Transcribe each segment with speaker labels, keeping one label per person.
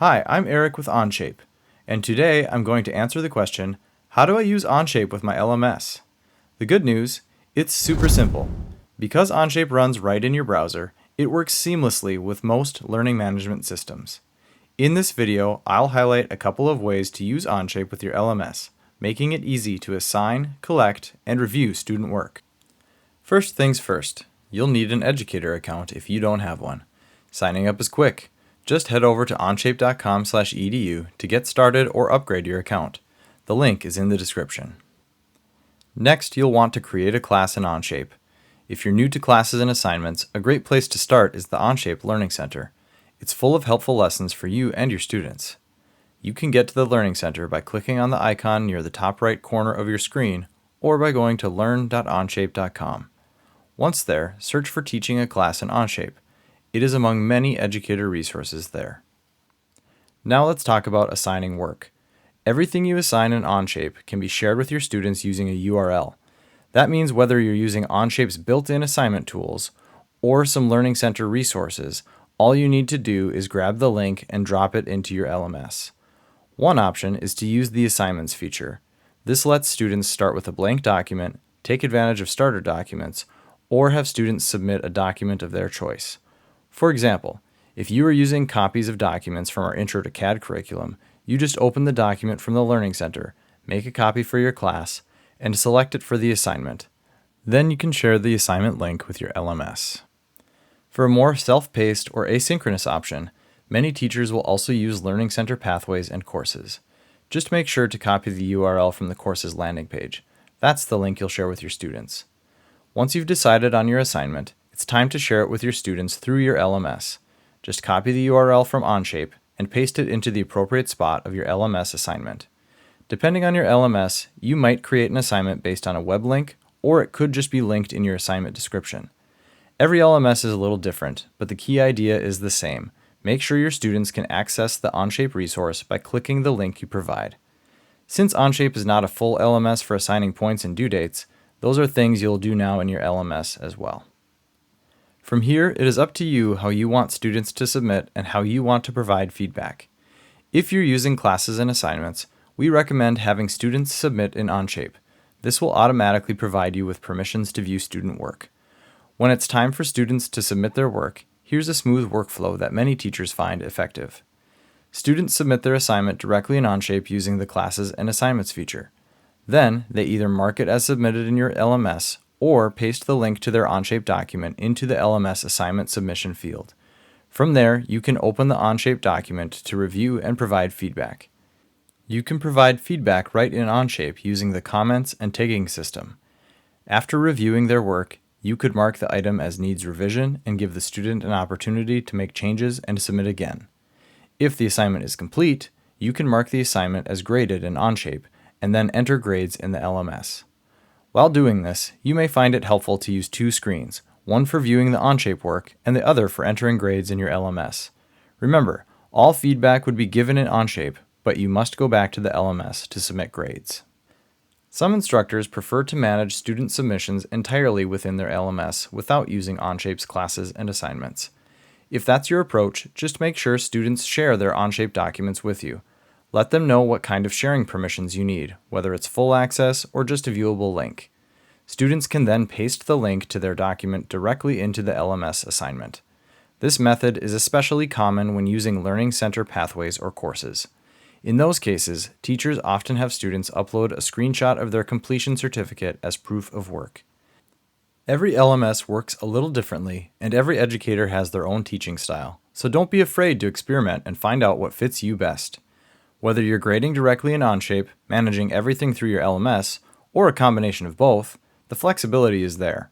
Speaker 1: Hi, I'm Eric with Onshape, and today I'm going to answer the question, how do I use Onshape with my LMS? The good news, it's super simple. Because Onshape runs right in your browser, it works seamlessly with most learning management systems. In this video, I'll highlight a couple of ways to use Onshape with your LMS, making it easy to assign, collect, and review student work. First things first, you'll need an educator account if you don't have one. Signing up is quick. Just head over to onshape.com/edu to get started or upgrade your account. The link is in the description. Next, you'll want to create a class in Onshape. If you're new to classes and assignments, a great place to start is the Onshape Learning Center. It's full of helpful lessons for you and your students. You can get to the Learning Center by clicking on the icon near the top right corner of your screen or by going to learn.onshape.com. Once there, search for Teaching a Class in Onshape. It is among many educator resources there. Now let's talk about assigning work. Everything you assign in Onshape can be shared with your students using a URL. That means whether you're using Onshape's built-in assignment tools or some Learning Center resources, all you need to do is grab the link and drop it into your LMS. One option is to use the Assignments feature. This lets students start with a blank document, take advantage of starter documents, or have students submit a document of their choice. For example, if you are using copies of documents from our Intro to CAD curriculum, you just open the document from the Learning Center, make a copy for your class, and select it for the assignment. Then you can share the assignment link with your LMS. For a more self-paced or asynchronous option, many teachers will also use Learning Center pathways and courses. Just make sure to copy the URL from the course's landing page. That's the link you'll share with your students. Once you've decided on your assignment, it's time to share it with your students through your LMS. Just copy the URL from Onshape and paste it into the appropriate spot of your LMS assignment. Depending on your LMS, you might create an assignment based on a web link, or it could just be linked in your assignment description. Every LMS is a little different, but the key idea is the same. Make sure your students can access the Onshape resource by clicking the link you provide. Since Onshape is not a full LMS for assigning points and due dates, those are things you'll do now in your LMS as well. From here, it is up to you how you want students to submit and how you want to provide feedback. If you're using classes and assignments, we recommend having students submit in Onshape. This will automatically provide you with permissions to view student work. When it's time for students to submit their work, here's a smooth workflow that many teachers find effective. Students submit their assignment directly in Onshape using the Classes and Assignments feature. Then, they either mark it as submitted in your LMS or paste the link to their Onshape document into the LMS assignment submission field. From there, you can open the Onshape document to review and provide feedback. You can provide feedback right in Onshape using the comments and tagging system. After reviewing their work, you could mark the item as needs revision and give the student an opportunity to make changes and submit again. If the assignment is complete, you can mark the assignment as graded in Onshape and then enter grades in the LMS. While doing this, you may find it helpful to use two screens, one for viewing the Onshape work and the other for entering grades in your LMS. Remember, all feedback would be given in Onshape, but you must go back to the LMS to submit grades. Some instructors prefer to manage student submissions entirely within their LMS without using Onshape's classes and assignments. If that's your approach, just make sure students share their Onshape documents with you. Let them know what kind of sharing permissions you need, whether it's full access or just a viewable link. Students can then paste the link to their document directly into the LMS assignment. This method is especially common when using Learning Center pathways or courses. In those cases, teachers often have students upload a screenshot of their completion certificate as proof of work. Every LMS works a little differently, and every educator has their own teaching style, so don't be afraid to experiment and find out what fits you best. Whether you're grading directly in Onshape, managing everything through your LMS, or a combination of both, the flexibility is there.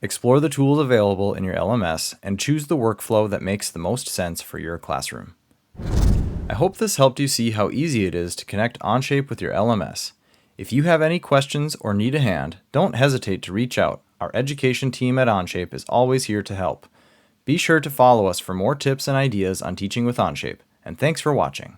Speaker 1: Explore the tools available in your LMS and choose the workflow that makes the most sense for your classroom. I hope this helped you see how easy it is to connect Onshape with your LMS. If you have any questions or need a hand, don't hesitate to reach out. Our education team at Onshape is always here to help. Be sure to follow us for more tips and ideas on teaching with Onshape, and thanks for watching.